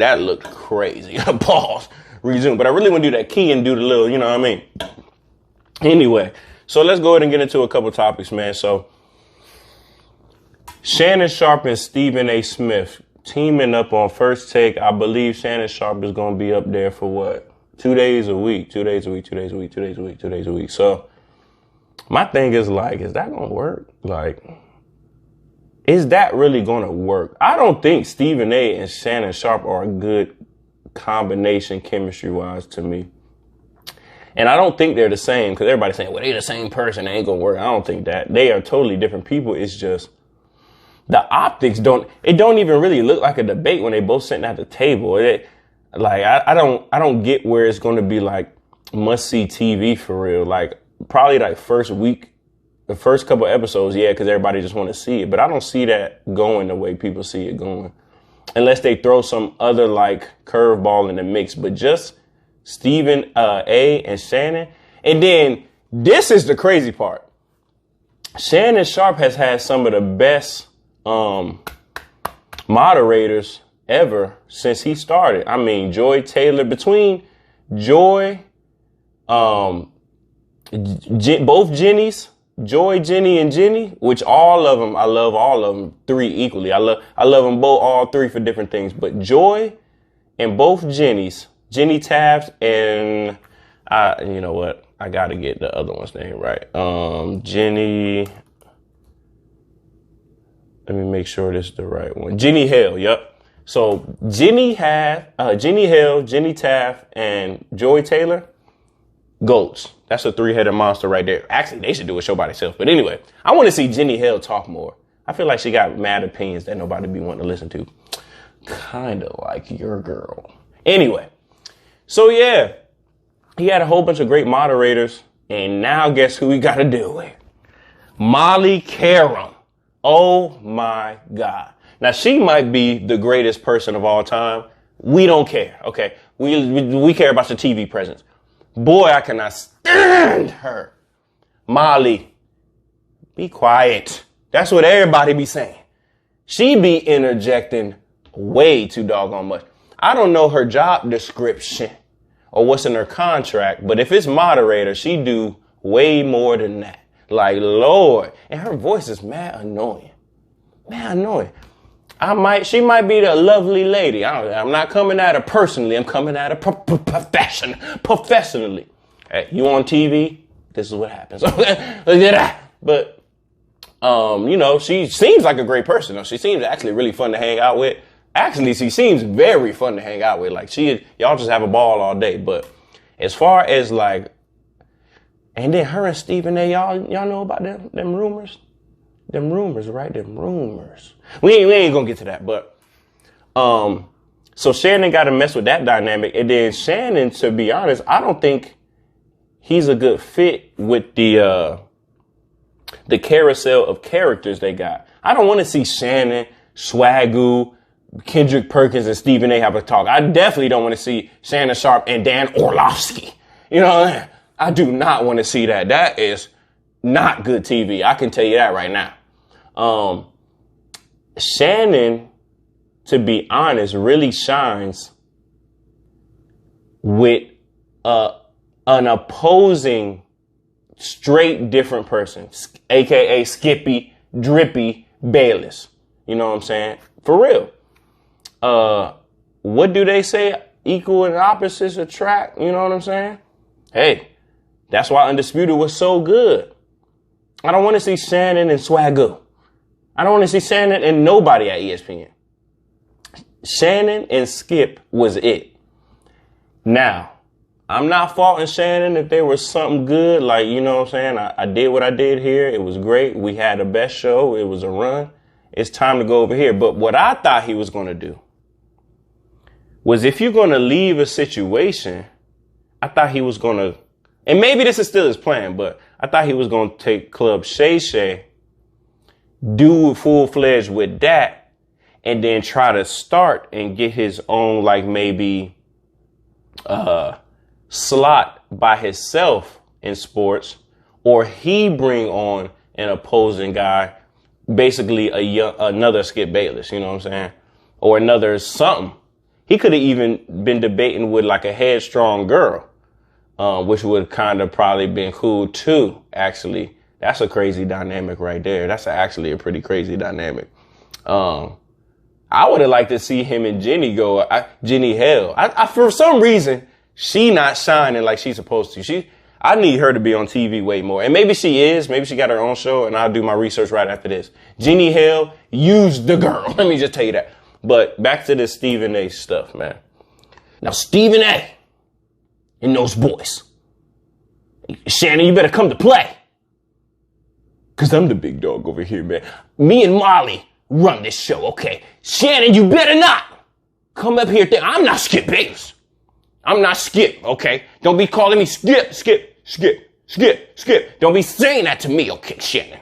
That looked crazy. Pause. Resume. But I really want to do that key and do the little, you know what I mean? Anyway, so let's go ahead and get into a couple topics, man. So Shannon Sharpe and Stephen A. Smith teaming up on First Take. I believe Shannon Sharpe is going to be up there for what? 2 days a week. So my thing is like, is that going to work? Like, is that really going to work? I don't think Stephen A. and Shannon Sharpe are a good combination chemistry-wise to me. And I don't think they're the same, because everybody's saying, well, they're the same person. They ain't going to work. I don't think that. They are totally different people. It's just the optics don't even really look like a debate when they both sitting at the table. I don't get where it's going to be like must-see TV for real. Like probably like first week, the first couple episodes, yeah, because everybody just want to see it. But I don't see that going the way people see it going. Unless they throw some other like curveball in the mix. But just Stephen A. and Shannon. And then this is the crazy part. Shannon Sharpe has had some of the best moderators ever since he started. I mean, Joy Taylor, between Joy, both Jennies, Joy, Jenny, and Jenny, which all of them, I love all of them three equally. I love them both, all three for different things. But Joy and both Jennies, Jenny Taft and you know what? I got to get the other one's name right. Jenny. Let me make sure this is the right one. Jenny Hill. Yep. So Jenny Hill, Jenny Taft, and Joy Taylor. Goats. That's a three-headed monster right there. Actually, they should do a show by themselves. But anyway, I want to see Jenny Hill talk more. I feel like she got mad opinions that nobody be wanting to listen to. Kind of like your girl. Anyway, so yeah, he had a whole bunch of great moderators. And now guess who we got to deal with? Molly Karam. Oh my God. Now she might be the greatest person of all time. We don't care. Okay. We care about your TV presence. Boy, I cannot stand her. Molly, be quiet. That's what everybody be saying. She be interjecting way too doggone much. I don't know her job description or what's in her contract, but if it's moderator, she do way more than that. Like, Lord. And her voice is mad annoying. Mad annoying. She might be the lovely lady. I'm not coming at her personally. I'm coming at her professionally. Hey, you on TV? This is what happens. But, you know, she seems like a great person. She seems actually really fun to hang out with. Actually, she seems very fun to hang out with. Like y'all just have a ball all day. But as far as like, and then her and Stephen A, y'all know about them rumors? Them rumors, right? Them rumors. We ain't gonna get to that, but so Shannon got to mess with that dynamic, and then Shannon, to be honest, I don't think he's a good fit with the carousel of characters they got. I don't want to see Shannon, Swagoo, Kendrick Perkins, and Stephen A have a talk. I definitely don't want to see Shannon Sharpe and Dan Orlovsky. You know what I mean? I do not want to see that. That is not good TV. I can tell you that right now. Shannon, to be honest, really shines with an opposing, straight different person, aka Skippy, Drippy, Bayless. You know what I'm saying? For real. What do they say? Equal and opposites attract. You know what I'm saying? Hey, that's why Undisputed was so good. I don't want to see Shannon and Swagoo. I don't want to see Shannon and nobody at ESPN. Shannon and Skip was it. Now, I'm not faulting Shannon if there was something good. Like, you know what I'm saying? I did what I did here. It was great. We had the best show. It was a run. It's time to go over here. But what I thought he was going to do was, if you're going to leave a situation, I thought he was going to, and maybe this is still his plan, but I thought he was going to take Club Shay Shay, do full-fledged with that, and then try to start and get his own, like, maybe slot by himself in sports, or he bring on an opposing guy, basically another Skip Bayless, you know what I'm saying? Or another something. He could have even been debating with like a headstrong girl, which would kind of probably been cool too, actually. That's a crazy dynamic right there. That's actually a pretty crazy dynamic. I would have liked to see him and Jenny go, Jenny Hale. For some reason, she not shining like she's supposed to. I need her to be on TV way more. And maybe she is. Maybe she got her own show, and I'll do my research right after this. Jenny Hale, use the girl. Let me just tell you that. But back to this Stephen A stuff, man. Now, Stephen A and those boys. Shannon, you better come to play. Because I'm the big dog over here, man. Me and Molly run this show, okay? Shannon, you better not come up here. I'm not Skip Bayless. I'm not Skip, okay? Don't be calling me Skip. Don't be saying that to me, okay, Shannon?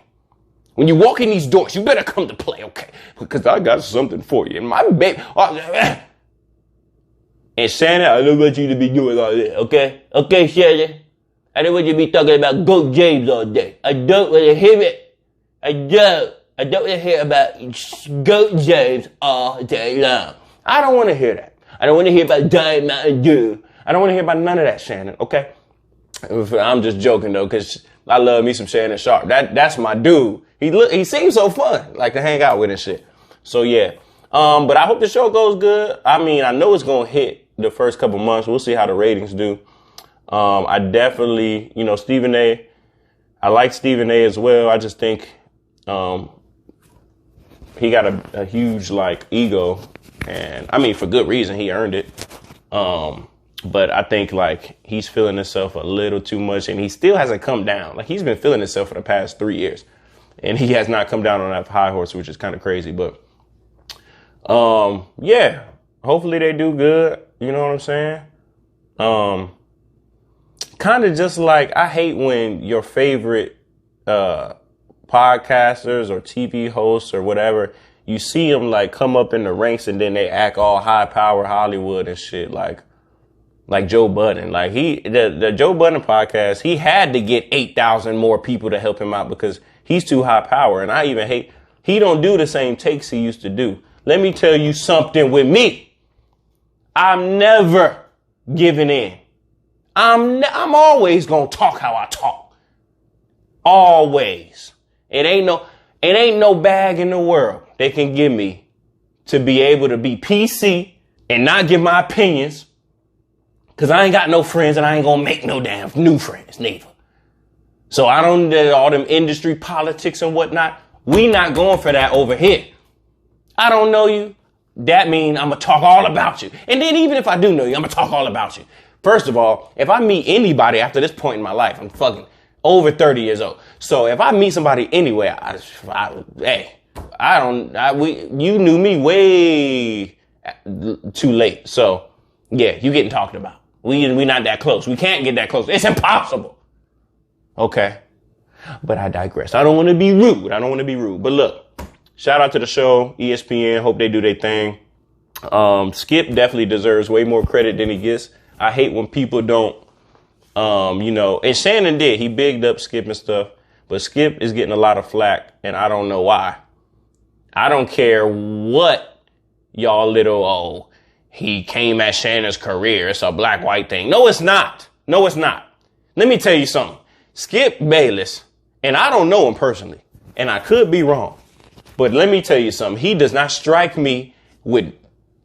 When you walk in these doors, you better come to play, okay? Because I got something for you. And my baby... And Shannon, I don't want you to be doing all this, okay? Okay, Shannon? I don't want you to be talking about Goat James all day. I don't want to hear it. I don't want to hear about Goat James all day long. I don't want to hear that. I don't want to hear about Diet Mountain Dew. I don't want to hear about none of that, Shannon, okay? I'm just joking, though, because I love me some Shannon Sharp. That's my dude. He seems so fun, like to hang out with and shit. So, yeah. But I hope the show goes good. I mean, I know it's going to hit the first couple months. We'll see how the ratings do. I definitely, Stephen A. I like Stephen A. as well. I just think he got a huge, ego. And, I mean, for good reason. He earned it. But I think, he's feeling himself a little too much. And he still hasn't come down. He's been feeling himself for the past 3 years. And he has not come down on that high horse, which is kind of crazy. But, yeah. Hopefully they do good. You know what I'm saying? Kind of just I hate when your favorite podcasters or TV hosts or whatever, you see them come up in the ranks and then they act all high power Hollywood and shit like Joe Budden. The Joe Budden podcast, he had to get 8,000 more people to help him out because he's too high power. And I even hate, he don't do the same takes he used to do. Let me tell you something with me. I'm never giving in. I'm always gonna talk how I talk. Always. It ain't no bag in the world they can give me to be able to be PC and not give my opinions. Cause I ain't got no friends and I ain't gonna make no damn new friends neither. So I don't do all them industry politics and whatnot. We not going for that over here. I don't know you. That mean I'm gonna talk all about you. And then even if I do know you, I'm gonna talk all about you. First of all, if I meet anybody after this point in my life, I'm fucking over 30 years old. So if I meet somebody anywhere, you knew me way too late. So yeah, you getting talked about. We not that close. We can't get that close. It's impossible. Okay. But I digress. I don't want to be rude. But look, shout out to the show, ESPN. Hope they do their thing. Skip definitely deserves way more credit than he gets. I hate when people don't, and Shannon did. He bigged up Skip and stuff, but Skip is getting a lot of flack, and I don't know why. I don't care what y'all he came at Shannon's career. It's a black-white thing. No, it's not. Let me tell you something. Skip Bayless, and I don't know him personally, and I could be wrong, but let me tell you something. He does not strike me with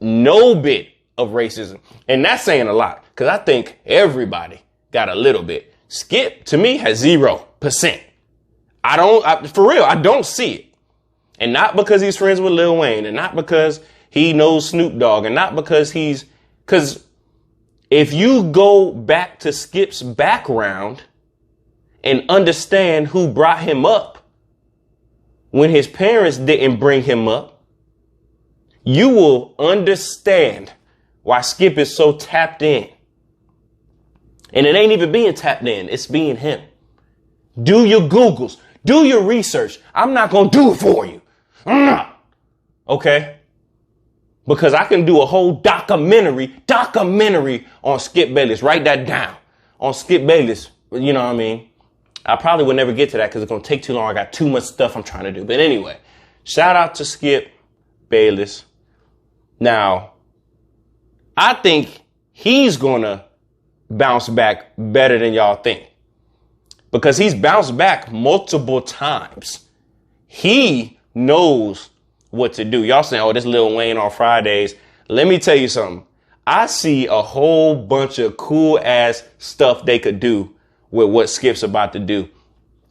no bit of racism. And that's saying a lot, because I think everybody got a little bit. Skip, to me, has 0%. For real, I don't see it. And not because he's friends with Lil Wayne, and not because he knows Snoop Dogg, and not because because if you go back to Skip's background and understand who brought him up when his parents didn't bring him up, you will understand why Skip is so tapped in. And it ain't even being tapped in. It's being him. Do your Googles. Do your research. I'm not going to do it for you. I'm not. Okay? Because I can do a whole documentary on Skip Bayless. Write that down. On Skip Bayless. You know what I mean? I probably would never get to that because it's going to take too long. I got too much stuff I'm trying to do. But anyway, shout out to Skip Bayless. Now, I think he's going to bounce back better than y'all think, because he's bounced back multiple times. He knows what to do. Y'all saying, oh, this Lil Wayne on Fridays. Let me tell you something. I see a whole bunch of cool ass stuff they could do with what Skip's about to do.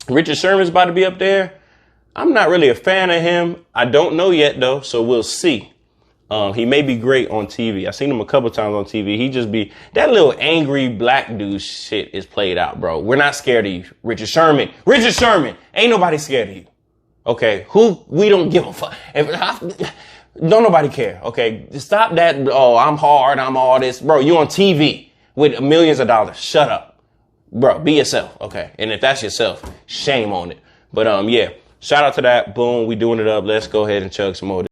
Richard Sherman's about to be up there. I'm not really a fan of him. I don't know yet though, so we'll see. He may be great on TV. I've seen him a couple times on TV. He just be, that little angry black dude shit is played out, bro. We're not scared of you. Richard Sherman, ain't nobody scared of you. Okay, we don't give a fuck. Don't nobody care. Okay, stop that. Oh, I'm hard. I'm all this, bro. You on TV with millions of dollars. Shut up, bro. Be yourself. Okay, and if that's yourself, shame on it. But yeah, shout out to that. Boom, we doing it up. Let's go ahead and chug some more.